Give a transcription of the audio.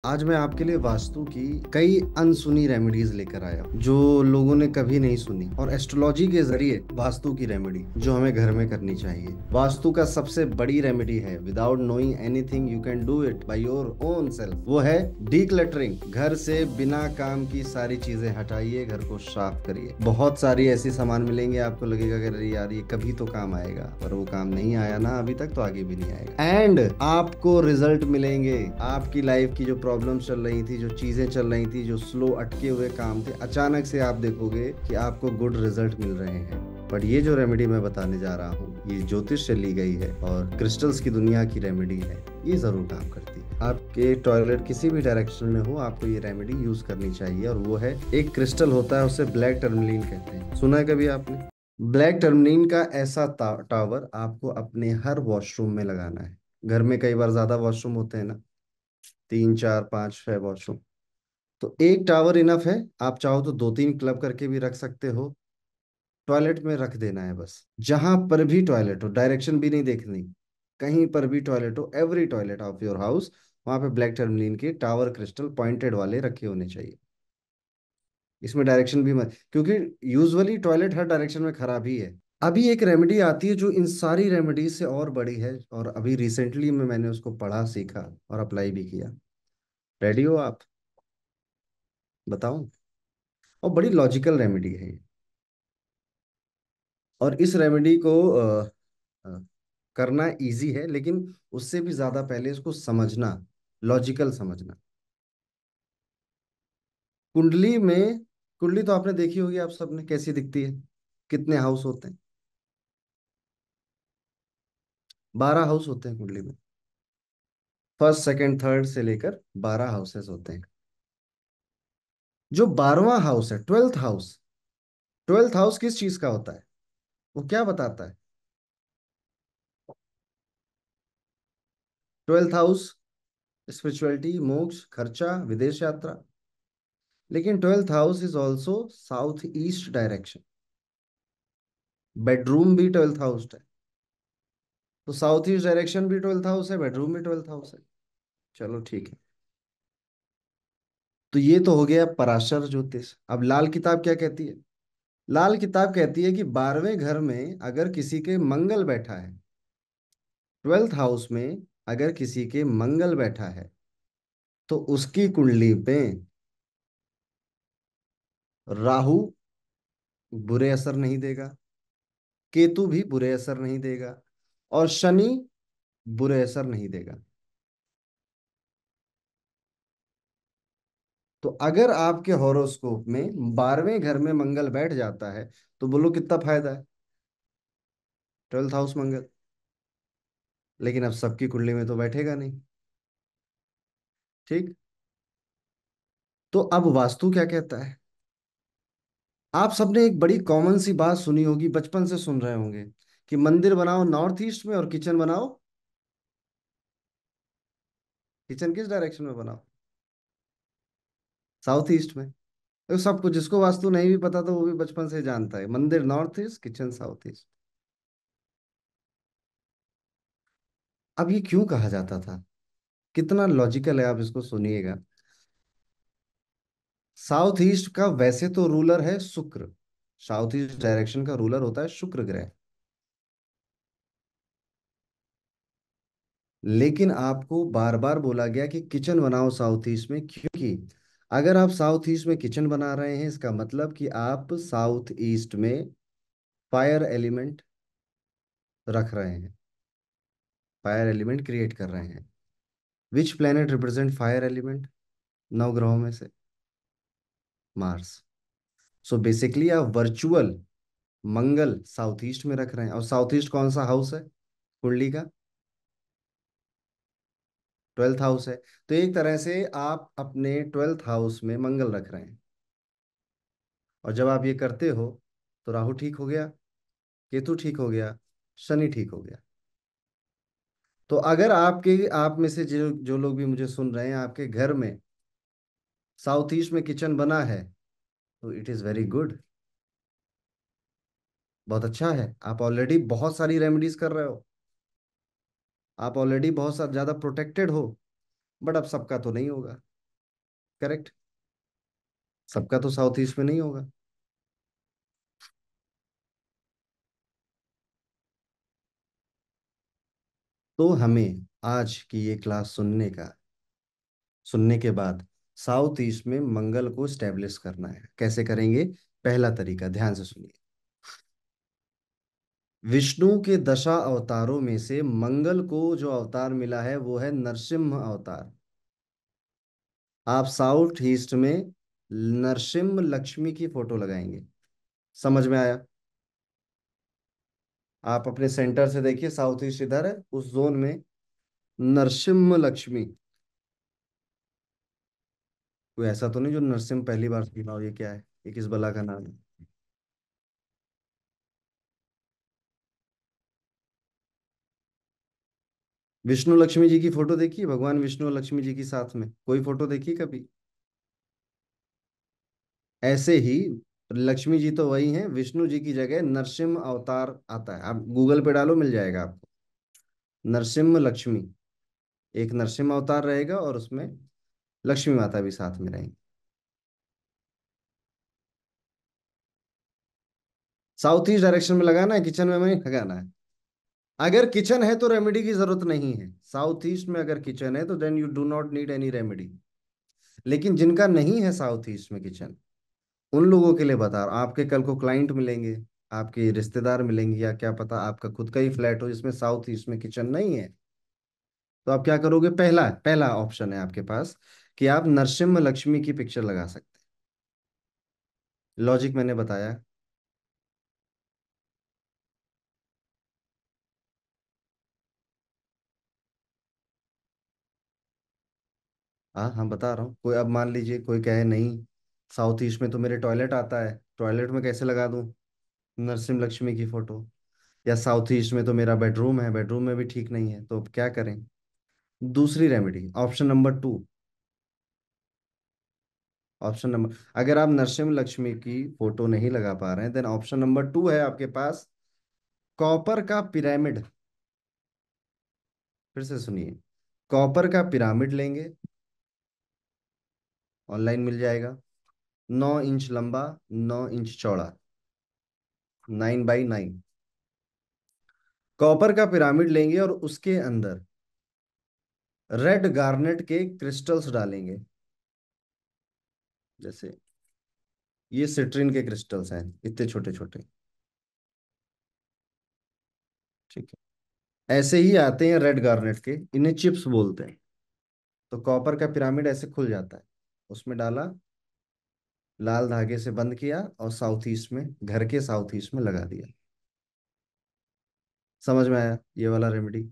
आज मैं आपके लिए वास्तु की कई अनसुनी रेमेडीज लेकर आया हूं, जो लोगों ने कभी नहीं सुनी, और एस्ट्रोलॉजी के जरिए वास्तु की रेमेडी जो हमें घर में करनी चाहिए। वास्तु का सबसे बड़ी रेमेडी है, without knowing anything you can do it by your own self, वो है डीक्लटरिंग। घर से बिना काम की सारी चीजें हटाइए, घर को साफ करिए। बहुत सारी ऐसी सामान मिलेंगे, आपको लगेगा कि अरे यार ये कभी तो काम आएगा, पर वो काम नहीं आया ना अभी तक, तो आगे भी नहीं आएगा। एंड आपको रिजल्ट मिलेंगे। आपकी लाइफ की जो प्रॉब्लम्स चल रही थी, जो चीजें चल रही थी, जो स्लो अटके हुए काम थे, अचानक से आप देखोगे कि आपको गुड रिजल्ट मिल रहे हैं। बट ये जो रेमेडी मैं बताने जा रहा हूँ, ये ज्योतिष से ली गई है और क्रिस्टल्स की दुनिया की रेमेडी है। ये जरूर काम करती है। आपके टॉयलेट किसी भी डायरेक्शन में हो, आपको ये रेमेडी यूज करनी चाहिए। और वो है, एक क्रिस्टल होता है, उसे ब्लैक टर्मलिन कहते हैं। सुना है कभी आपने? ब्लैक टर्मलिन का ऐसा टावर आपको अपने हर वॉशरूम में लगाना है। घर में कई बार ज्यादा वॉशरूम होते हैं ना, 3 4 5 6 वॉशरूम, तो एक टावर इनफ है। आप चाहो तो 2 3 क्लब करके भी रख सकते हो। टॉयलेट में रख देना है बस। जहां पर भी टॉयलेट हो, डायरेक्शन भी नहीं देखनी, कहीं पर भी टॉयलेट हो, every toilet of your house, वहां पे ब्लैक टर्मलिन के टावर क्रिस्टल पॉइंटेड वाले रखे होने चाहिए। इसमें डायरेक्शन भी मत, क्योंकि यूजुअली टॉयलेट हर डायरेक्शन में खराब ही है। अभी एक रेमेडी आती है जो इन सारी रेमेडीज से और बड़ी है, और अभी रिसेंटली में मैंने उसको पढ़ा, सीखा और अप्लाई भी किया। रेडी हो आप? बताऊं? और बड़ी लॉजिकल रेमेडी है ये। और इस रेमेडी को अ, करना इजी है, लेकिन उससे भी ज्यादा पहले इसको समझना, लॉजिकल समझना। कुंडली में, कुंडली तो आपने देखी होगी आप सबने, कैसी दिखती है? कितने हाउस होते हैं? 12 हाउस होते हैं कुंडली में। फर्स्ट सेकंड थर्ड से लेकर 12 हाउसेस होते हैं। जो 12वां हाउस है, 12th हाउस, 12th हाउस किस चीज का होता है? वो क्या बताता है? 12th हाउस स्पिरिचुअलिटी, मोक्ष, खर्चा, विदेश यात्रा। लेकिन 12th house is also south east direction. Bedroom भी 12th हाउस है, तो साउथ ईस्ट डायरेक्शन भी 12th हाउस है, बेडरूम भी 12th हाउस है। चलो ठीक है। तो ये तो हो गया पराशर ज्योतिष। अब लाल किताब क्या कहती है? लाल किताब कहती है कि 12वें घर में अगर किसी के मंगल बैठा है, 12th हाउस में अगर किसी के मंगल बैठा है, तो उसकी कुंडली में राहु बुरे असर नहीं देगा, केतु भी बुरे असर नहीं देगा, और शनि बुरे असर नहीं देगा। तो अगर आपके हॉरोस्कोप में 12वें घर में मंगल बैठ जाता है, तो बोलो कितना फायदा है? 12th हाउस मंगल। लेकिन अब सबकी कुंडली में तो बैठेगा नहीं। ठीक। तो अब वास्तु क्या कहता है? आप सबने एक बड़ी कॉमन सी बात सुनी होगी, बचपन से सुन रहे होंगे, कि मंदिर बनाओ नॉर्थ ईस्ट में और किचन बनाओ, किचन किस डायरेक्शन में बनाओ? साउथ ईस्ट में। तो सबको, जिसको वास्तु नहीं भी पता था, वो भी बचपन से जानता है, मंदिर north east, kitchen south east. अब ये क्यों कहा जाता था? कितना लॉजिकल है, आप इसको सुनिएगा। साउथ ईस्ट का वैसे तो रूलर है शुक्र। साउथ ईस्ट डायरेक्शन का रूलर होता है शुक्र ग्रह। लेकिन आपको बार बार बोला गया कि किचन बनाओ साउथ ईस्ट में, क्योंकि अगर आप साउथ ईस्ट में किचन बना रहे हैं, इसका मतलब कि आप साउथ ईस्ट में फायर एलिमेंट रख रहे हैं, फायर एलिमेंट क्रिएट कर रहे हैं। Which planet represent fire element 9 ग्रहों में से? मार्स। सो बेसिकली आप वर्चुअल मंगल साउथ ईस्ट में रख रहे हैं। और साउथ ईस्ट कौन सा हाउस है कुंडली का? 12th हाउस है। तो एक तरह से आप अपने 12th हाउस में मंगल रख रहे हैं। और जब आप ये करते हो, तो राहु ठीक हो गया, केतु ठीक हो गया, शनि ठीक हो गया। तो अगर आपके, आप में से जो जो लोग भी मुझे सुन रहे हैं, आपके घर में साउथ ईस्ट में किचन बना है, तो इट इज वेरी गुड। बहुत अच्छा है। आप ऑलरेडी बहुत सारी रेमेडीज कर रहे हो, आप ऑलरेडी बहुत सा ज्यादा प्रोटेक्टेड हो। बट अब सबका तो नहीं होगा। करेक्ट। सबका तो साउथ ईस्ट में नहीं होगा। तो हमें आज की ये क्लास सुनने के बाद साउथ ईस्ट में मंगल को स्टेब्लिश करना है। कैसे करेंगे? पहला तरीका ध्यान से सुनिए। विष्णु के दशा अवतारों में से मंगल को जो अवतार मिला है वो है नरसिम्हा अवतार। आप साउथ ईस्ट में नरसिम्ह लक्ष्मी की फोटो लगाएंगे। समझ में आया? आप अपने सेंटर से देखिए, साउथ ईस्ट इधर है, उस जोन में नरसिम्ह लक्ष्मी। कोई ऐसा तो नहीं जो नरसिम्ह पहली बार सुना हो? ये क्या है? ये किस बला का नाम है? विष्णु लक्ष्मी जी की फोटो देखिए, भगवान विष्णु और लक्ष्मी जी की साथ में कोई फोटो देखी कभी? ऐसे ही लक्ष्मी जी तो वही हैं, विष्णु जी की जगह नरसिम्ह अवतार आता है, आप गूगल पे डालो मिल जाएगा आपको। नरसिम्ह लक्ष्मी, एक नरसिम्ह अवतार रहेगा और उसमें लक्ष्मी माता भी साथ में रहेंगी। साउथ ईस्ट डायरेक्शन में लगाना है, किचन में नहीं लगाना है। अगर किचन है तो रेमेडी की जरूरत नहीं है। साउथ ईस्ट में अगर किचन है तो then you do not need any remedy. लेकिन जिनका नहीं है साउथ ईस्ट में किचन, उन लोगों के लिए बता रहा हूं। आपके कल को क्लाइंट मिलेंगे, आपके रिश्तेदार मिलेंगे, या क्या पता आपका खुद का ही फ्लैट हो जिसमें साउथ ईस्ट में किचन नहीं है। तो आप क्या करोगे? पहला पहला ऑप्शन है आपके पास कि आप नरसिम्हा लक्ष्मी की पिक्चर लगा सकते हैं। लॉजिक मैंने बताया। हाँ हाँ, बता रहा हूँ। कोई अब मान लीजिए कोई कहे नहीं, साउथ ईस्ट में तो मेरे टॉयलेट आता है, टॉयलेट में कैसे लगा दूं नरसिम्हा लक्ष्मी की फोटो? या साउथ ईस्ट में तो मेरा बेडरूम है, बेडरूम में भी ठीक नहीं है, तो अब क्या करें? दूसरी remedy, option number two. Option number, अगर आप नरसिम्हा लक्ष्मी की फोटो नहीं लगा पा रहे हैं, देन ऑप्शन नंबर टू है आपके पास, कॉपर का पिरामिड। फिर से सुनिए, कॉपर का पिरामिड लेंगे, ऑनलाइन मिल जाएगा। 9 इंच लंबा, 9 इंच चौड़ा, 9 बाई 9। कॉपर का पिरामिड लेंगे और उसके अंदर रेड गार्नेट के क्रिस्टल्स डालेंगे। जैसे ये सिट्रिन के क्रिस्टल्स हैं, इतने छोटे छोटे। ठीक है, ऐसे ही आते हैं रेड गार्नेट के, इन्हें चिप्स बोलते हैं। तो कॉपर का पिरामिड ऐसे खुल जाता है, उसमें डाला, लाल धागे से बंद किया और साउथ ईस्ट में, घर के साउथ ईस्ट में लगा दिया। समझ में आया ये वाला रेमेडी?